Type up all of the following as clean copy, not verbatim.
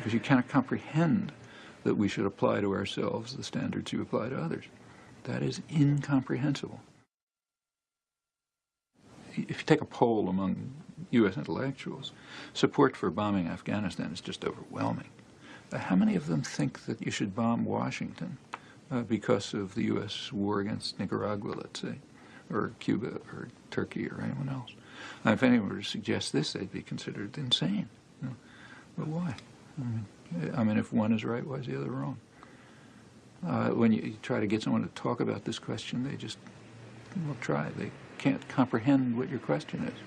because you cannot comprehend that we should apply to ourselves the standards you apply to others. That is incomprehensible. If you take a poll among U.S. intellectuals, support for bombing Afghanistan is just overwhelming. How many of them think that you should bomb Washington because of the U.S. war against Nicaragua, let's say, or Cuba, or Turkey, or anyone else? If anyone were to suggest this, they'd be considered insane. You know? But why? I mean, if one is right, why is the other wrong? When you try to get someone to talk about this question, they just will try. They can't comprehend what your question is,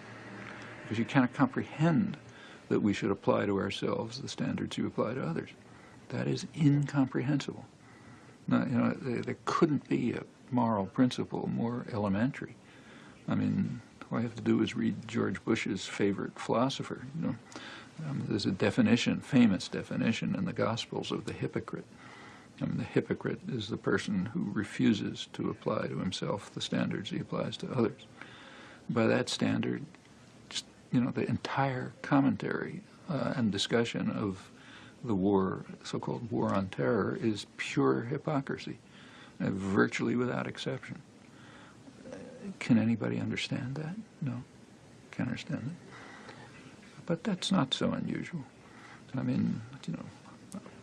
because you cannot comprehend that we should apply to ourselves the standards you apply to others. That is incomprehensible. Now, you know, there couldn't be a moral principle more elementary. I mean, all you have to do is read George Bush's favorite philosopher. You know, there's a definition, famous definition in the Gospels of the hypocrite. I mean, the hypocrite is the person who refuses to apply to himself the standards he applies to others. By that standard, just, you know, the entire commentary and discussion of the war, so-called war on terror, is pure hypocrisy, virtually without exception. Can anybody understand that? No, can't understand it. But that's not so unusual. I mean, you know,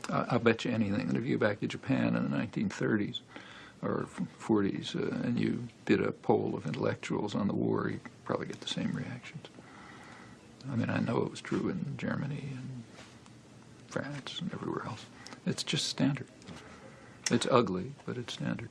I'll bet you anything that if you go back to Japan in the 1930s or 40s and you did a poll of intellectuals on the war, you'd probably get the same reactions. I mean, I know it was true in Germany and France and everywhere else. It's just standard. It's ugly, but it's standard.